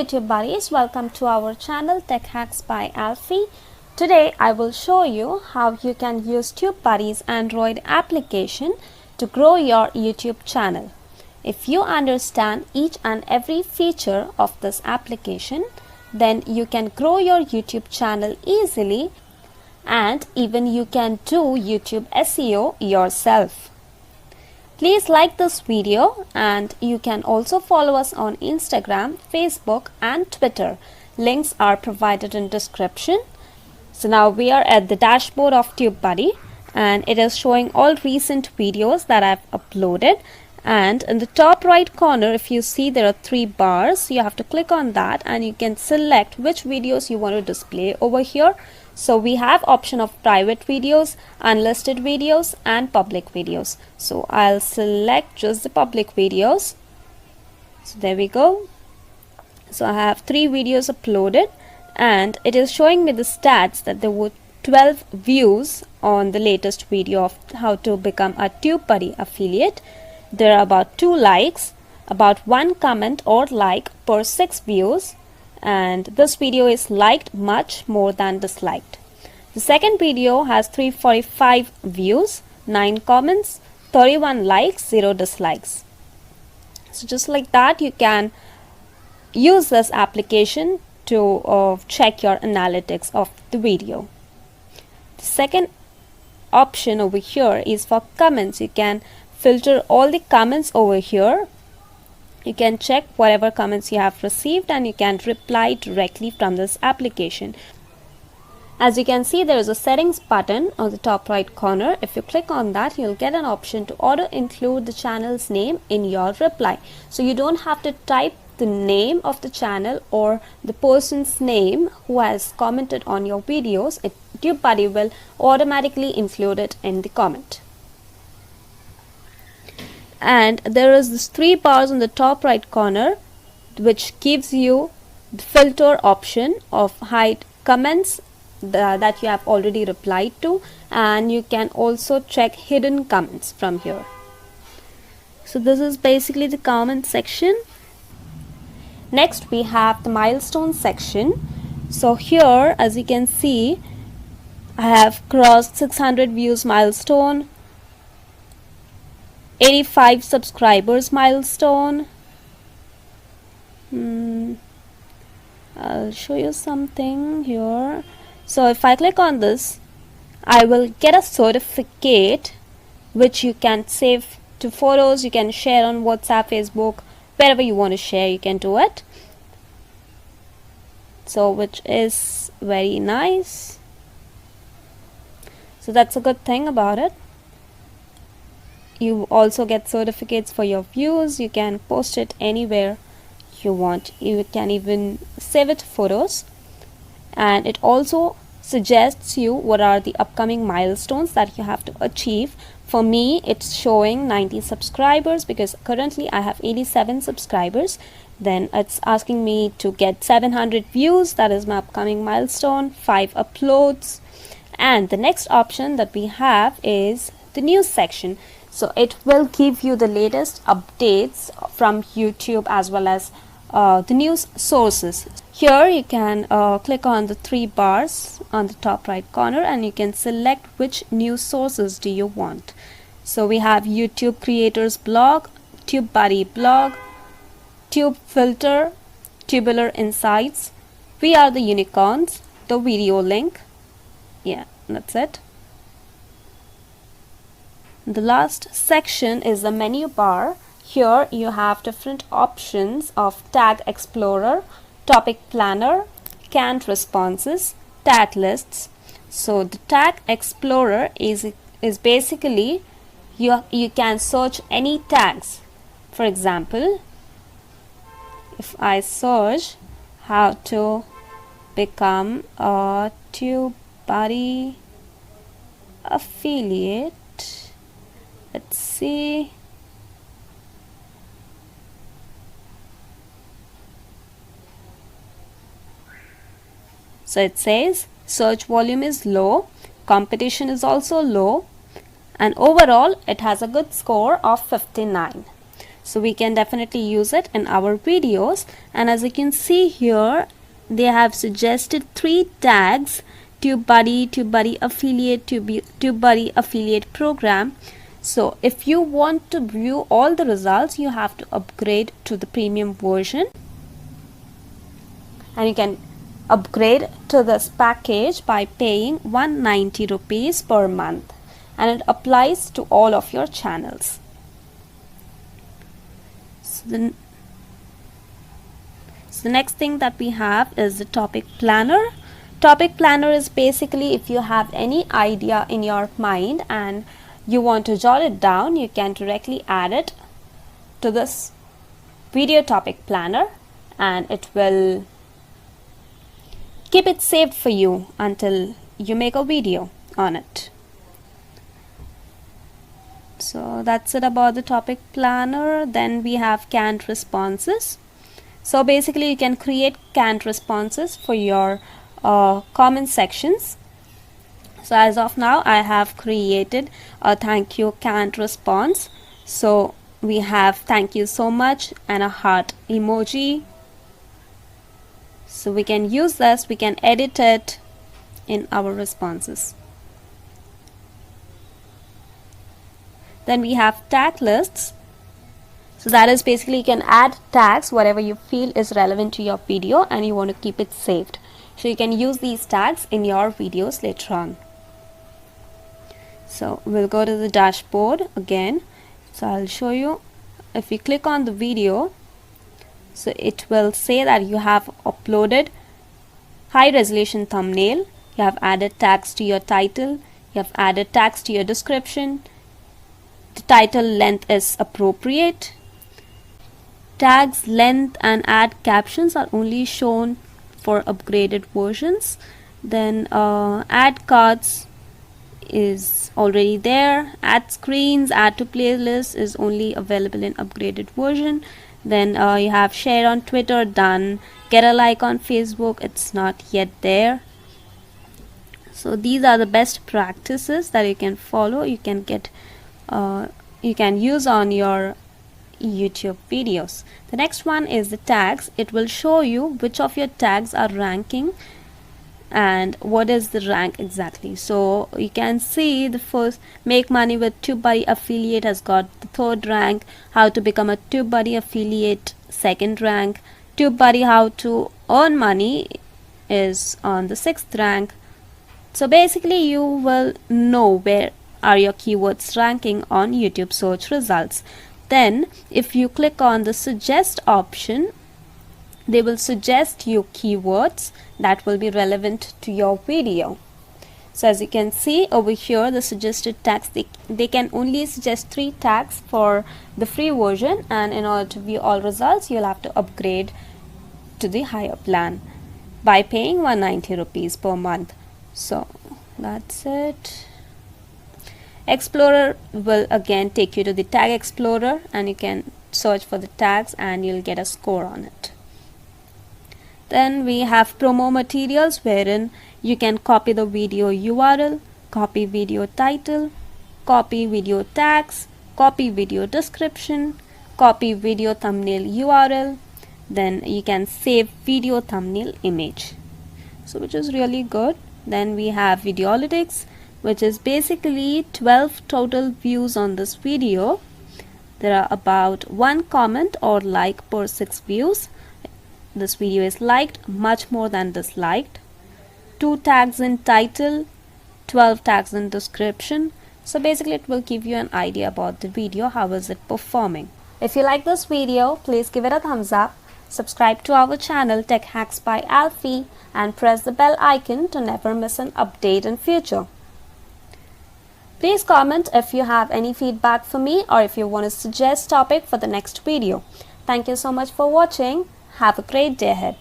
YouTube buddies, welcome to our channel Tech Hacks by Alfie. Today I will show you how you can use TubeBuddy's Android application to grow your YouTube channel. If you understand each and every feature of this application, then you can grow your YouTube channel easily and even you can do YouTube SEO yourself. Please like this video and you can also follow us on Instagram, Facebook and Twitter. Links are provided in description. So now we are at the dashboard of TubeBuddy and it is showing all recent videos that I've uploaded. And in the top right corner, if you see there are 3 bars, you have to click on that and you can select which videos you want to display over here. So we have option of private videos, unlisted videos and public videos. So I'll select just the public videos. So there we go. So I have 3 videos uploaded and it is showing me the stats that there were 12 views on the latest video of how to become a TubeBuddy affiliate. There are about 2 likes, about 1 comment or like per 6 views. And this video is liked much more than disliked. The second video has 345 views, 9 comments, 31 likes, 0 dislikes. So just like that, you can use this application to check your analytics of the video. The second option over here is for comments. You can filter all the comments over here. You can check whatever comments you have received and you can reply directly from this application. As you can see, there is a settings button on the top right corner. If you click on that, you'll get an option to auto include the channel's name in your reply. So you don't have to type the name of the channel or the person's name who has commented on your videos. TubeBuddy will automatically include it in the comment. And there is this 3 bars on the top right corner which gives you the filter option of hide comments that you have already replied to, and you can also check hidden comments from here. So this is basically the comment section. Next we have the milestone section. So here, as you can see, I have crossed 600 views milestone, 85 subscribers milestone. I'll show you something here. So if I click on this, I will get a certificate which you can save to photos. You can share on WhatsApp, Facebook, wherever you want to share, you can do it. So which is very nice. So that's a good thing about it. You also get certificates for your views. You can post it anywhere you want. You can even save it to photos. And it also suggests you what are the upcoming milestones that you have to achieve. For me, it's showing 90 subscribers because currently I have 87 subscribers. Then it's asking me to get 700 views. That is my upcoming milestone. 5 uploads. And the next option that we have is the news section. So it will give you the latest updates from YouTube as well as the news sources. Here you can click on the 3 bars on the top right corner and you can select which news sources do you want. So we have YouTube creators blog, TubeBuddy blog, Tube filter, Tubular insights, We Are the Unicorns, the video link. Yeah, that's it. The last section is the menu bar. Here you have different options of tag explorer, topic planner, canned responses, tag lists. So the tag explorer is basically you can search any tags. For example, if I search how to become a TubeBuddy affiliate, let's see. So it says search volume is low, competition is also low, and overall it has a good score of 59. So we can definitely use it in our videos. And as you can see here, they have suggested 3 tags: TubeBuddy, TubeBuddy affiliate, TubeBuddy affiliate program. So if you want to view all the results, you have to upgrade to the premium version, and you can upgrade to this package by paying 190 rupees per month, and it applies to all of your channels. So the next thing that we have is the topic planner. Topic planner is basically, if you have any idea in your mind and you want to jot it down, you can directly add it to this video topic planner, and it will keep it saved for you until you make a video on it. So that's it about the topic planner. Then we have canned responses. So basically you can create canned responses for your comment sections. So as of now, I have created a thank you canned response. So we have thank you so much and a heart emoji. So we can use this, we can edit it in our responses. Then we have tag lists. So that is basically, you can add tags, whatever you feel is relevant to your video and you want to keep it saved. So you can use these tags in your videos later on. So we'll go to the dashboard again. So I'll show you. If you click on the video, so it will say that you have uploaded high resolution thumbnail, you have added tags to your title, you have added tags to your description, the title length is appropriate. Tags, length and add captions are only shown for upgraded versions. Then add cards is already there. Add screens, add to playlist is only available in upgraded version. Then you have share on Twitter, done. Get a like on Facebook, it's not yet there. So these are the best practices that you can follow, you can get you can use on your YouTube videos. The next one is the tags. It will show you which of your tags are ranking and what is the rank exactly. So you can see the first, make money with TubeBuddy affiliate has got the 3rd rank, how to become a TubeBuddy affiliate 2nd rank, TubeBuddy how to earn money is on the 6th rank. So basically you will know where are your keywords ranking on YouTube search results. Then if you click on the suggest option, they will suggest you keywords that will be relevant to your video. So as you can see over here, the suggested tags, they can only suggest 3 tags for the free version, and in order to view all results you'll have to upgrade to the higher plan by paying 190 rupees per month. So that's it. Explorer will again take you to the tag explorer, and you can search for the tags and you'll get a score on it. Then we have promo materials, wherein you can copy the video URL, copy video title, copy video tags, copy video description, copy video thumbnail URL. Then you can save video thumbnail image, so which is really good. Then we have Videolytics, which is basically 12 total views on this video. There are about 1 comment or like per 6 views. This video is liked much more than disliked. 2 tags in title, 12 tags in description. So basically it will give you an idea about the video, how is it performing. If you like this video, please give it a thumbs up, subscribe to our channel Tech Hacks by Alfie, and press the bell icon to never miss an update in future. Please comment if you have any feedback for me or if you want to suggest topic for the next video. Thank you so much for watching. Have a great day ahead.